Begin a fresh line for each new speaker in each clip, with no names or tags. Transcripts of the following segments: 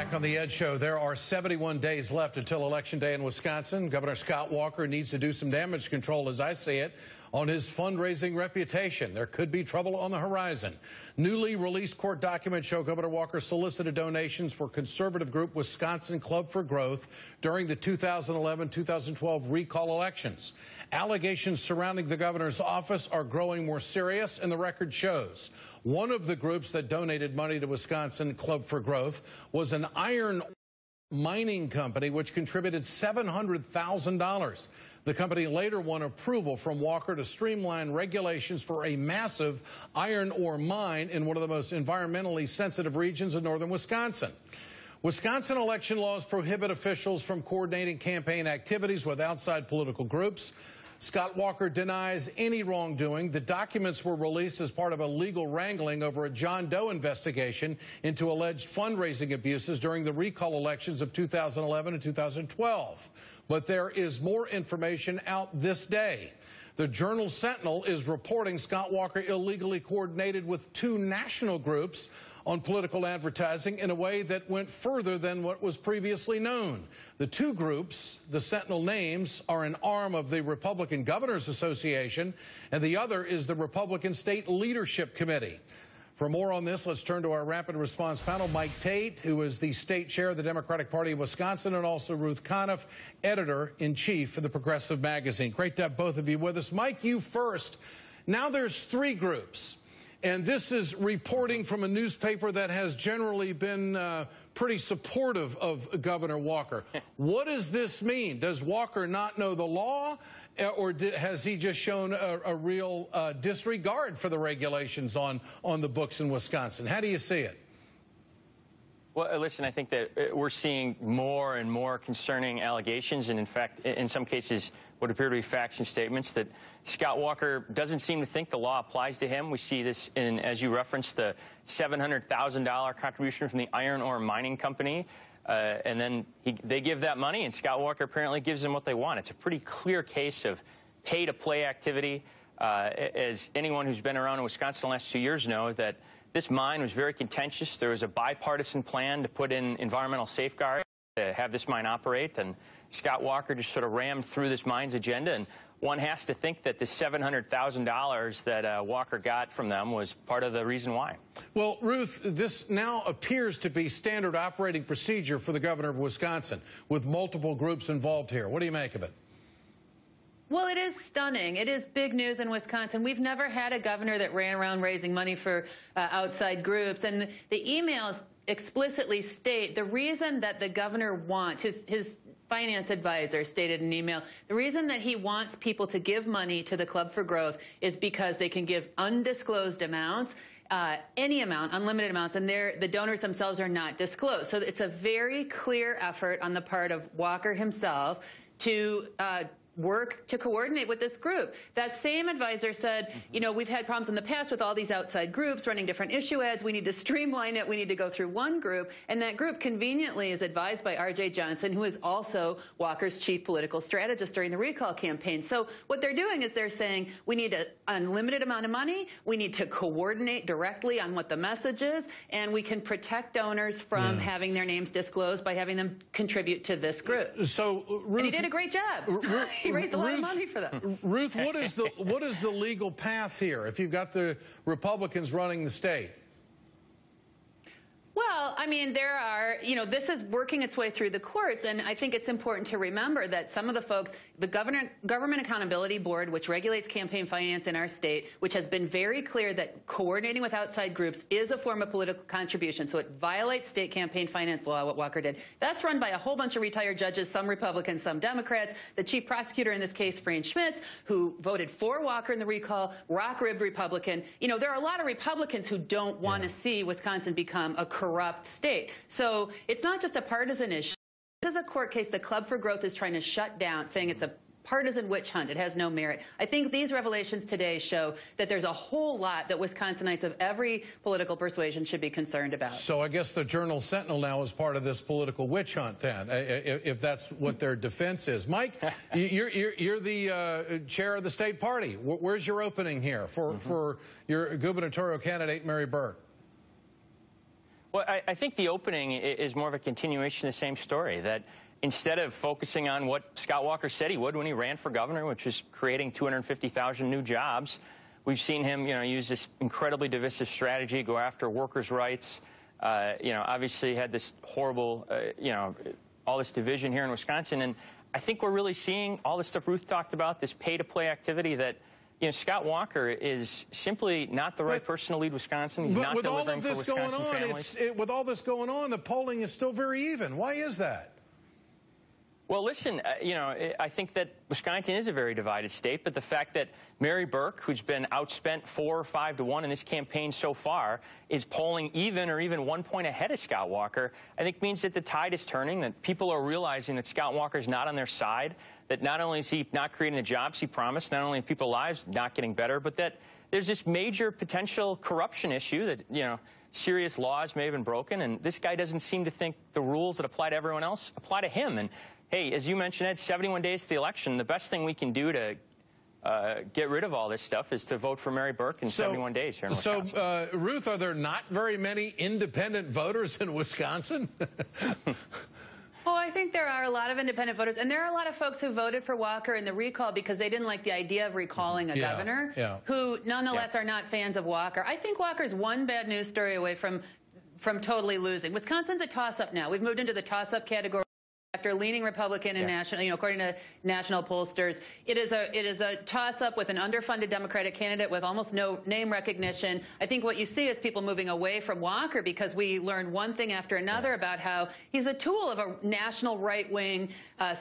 Back on the Ed Show, there are 71 days left until Election Day in Wisconsin. Governor Scott Walker needs to do some damage control, as I see it, on his fundraising reputation. There could be trouble on the horizon. Newly released court documents show Governor Walker solicited donations for conservative group Wisconsin Club for Growth during the 2011-2012 recall elections. Allegations surrounding the governor's office are growing more serious, and the record shows. One of the groups that donated money to Wisconsin Club for Growth was an iron mining company, which contributed $700,000. The company later won approval from Walker to streamline regulations for a massive iron ore mine in one of the most environmentally sensitive regions of northern Wisconsin. Wisconsin election laws prohibit officials from coordinating campaign activities with outside political groups. Scott Walker denies any wrongdoing. The documents were released as part of a legal wrangling over a John Doe investigation into alleged fundraising abuses during the recall elections of 2011 and 2012. But there is more information out this day. The Journal Sentinel is reporting Scott Walker illegally coordinated with two national groups on political advertising in a way that went further than what was previously known. The two groups, the Sentinel names, are an arm of the Republican Governors Association, and the other is the Republican State Leadership Committee. For more on this, let's turn to our rapid response panel. Mike Tate, who is the state chair of the Democratic Party of Wisconsin, and also Ruth Conniff, editor-in-chief for the Progressive magazine. Great to have both of you with us. Mike, you first. Now there's three groups. And this is reporting from a newspaper that has generally been pretty supportive of Governor Walker. What does this mean? Does Walker not know the law, or has he just shown a real disregard for the regulations on the books in Wisconsin? How do you see it?
Well, listen, I think that we're seeing more and more concerning allegations, and in fact, in some cases, what appear to be facts and statements that Scott Walker doesn't seem to think the law applies to him. We see this in, as you referenced, the $700,000 contribution from the iron ore mining company. And then they give that money, and Scott Walker apparently gives them what they want. It's a pretty clear case of pay-to-play activity. As anyone who's been around in Wisconsin the last 2 years knows, that this mine was very contentious. There was a bipartisan plan to put in environmental safeguards to have this mine operate, and Scott Walker just sort of rammed through this mine's agenda. And one has to think that the $700,000 that Walker got from them was part of the reason why.
Well, Ruth, this now appears to be standard operating procedure for the governor of Wisconsin, with multiple groups involved here. What do you make of it?
Well, it is stunning. It is big news in Wisconsin. We've never had a governor that ran around raising money for outside groups. And the emails explicitly state the reason that the governor wants, his finance advisor stated in an email, the reason that he wants people to give money to the Club for Growth is because they can give undisclosed amounts, any amount, unlimited amounts, and the donors themselves are not disclosed. So it's a very clear effort on the part of Walker himself to work to coordinate with this group. That same advisor said, you know, we've had problems in the past with all these outside groups running different issue ads. We need to streamline it. We need to go through one group. And that group conveniently is advised by R.J. Johnson, who is also Walker's chief political strategist during the recall campaign. So what they're doing is they're saying we need an unlimited amount of money. We need to coordinate directly on what the message is. And we can protect donors from having their names disclosed by having them contribute to this group.
So, Ruth,
and he did a great job. He raised a lot of money for them.
Ruth, what is the legal path here if you've got the Republicans running the state?
Well, I mean, there are, you know, this is working its way through the courts, and I think it's important to remember that some of the folks, the Government Accountability Board, which regulates campaign finance in our state, which has been very clear that coordinating with outside groups is a form of political contribution, so it violates state campaign finance law, what Walker did. That's run by a whole bunch of retired judges, some Republicans, some Democrats. The chief prosecutor in this case, Frank Schmitz, who voted for Walker in the recall, rock-ribbed Republican. You know, there are a lot of Republicans who don't want to see Wisconsin become a corrupt state. So it's not just a partisan issue. This is a court case the Club for Growth is trying to shut down, saying it's a partisan witch hunt. It has no merit. I think these revelations today show that there's a whole lot that Wisconsinites of every political persuasion should be concerned about.
So I guess the Journal Sentinel now is part of this political witch hunt then, if that's what their defense is. Mike, you're the chair of the state party. Where's your opening here for your gubernatorial candidate, Mary Burke?
Well, I think the opening is more of a continuation of the same story, that instead of focusing on what Scott Walker said he would when he ran for governor, which was creating 250,000 new jobs, we've seen him, use this incredibly divisive strategy, go after workers' rights. Obviously had this horrible, all this division here in Wisconsin. And I think we're really seeing all the stuff Ruth talked about, this pay-to-play activity that, Scott Walker is simply not the right person to lead Wisconsin. He's not delivering for Wisconsin families.
With all this going on, the polling is still very even. Why is that?
Well, listen, I think that Wisconsin is a very divided state, but the fact that Mary Burke, who's been outspent 4 or 5 to 1 in this campaign so far, is polling even or even 1 point ahead of Scott Walker, I think means that the tide is turning, that people are realizing that Scott Walker's not on their side, that not only is he not creating the jobs he promised, not only are people's lives not getting better, but that there's this major potential corruption issue that, serious laws may have been broken, and this guy doesn't seem to think the rules that apply to everyone else apply to him. And hey, as you mentioned, Ed, 71 days to the election. The best thing we can do to get rid of all this stuff is to vote for Mary Burke in 71 days here in Wisconsin.
So, Ruth, are there not very many independent voters in Wisconsin?
Oh, I think there are a lot of independent voters, and there are a lot of folks who voted for Walker in the recall because they didn't like the idea of recalling a governor, who nonetheless are not fans of Walker. I think Walker's one bad news story away from totally losing. Wisconsin's a toss-up now. We've moved into the toss-up category. After leaning Republican and national, according to national pollsters, it is a toss-up with an underfunded Democratic candidate with almost no name recognition. I think what you see is people moving away from Walker because we learned one thing after another about how he's a tool of a national right-wing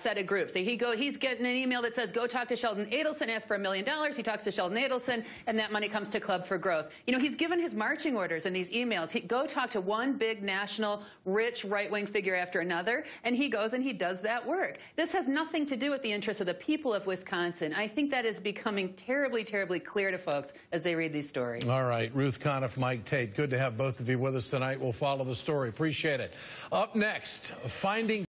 set of groups. He's getting an email that says, go talk to Sheldon Adelson, ask for $1 million. He talks to Sheldon Adelson, and that money comes to Club for Growth. He's given his marching orders in these emails. Go talk to one big national rich right-wing figure after another, and he goes and he does that work. This has nothing to do with the interests of the people of Wisconsin. I think that is becoming terribly, terribly clear to folks as they read these stories.
All right. Ruth Conniff, Mike Tate, good to have both of you with us tonight. We'll follow the story. Appreciate it. Up next, finding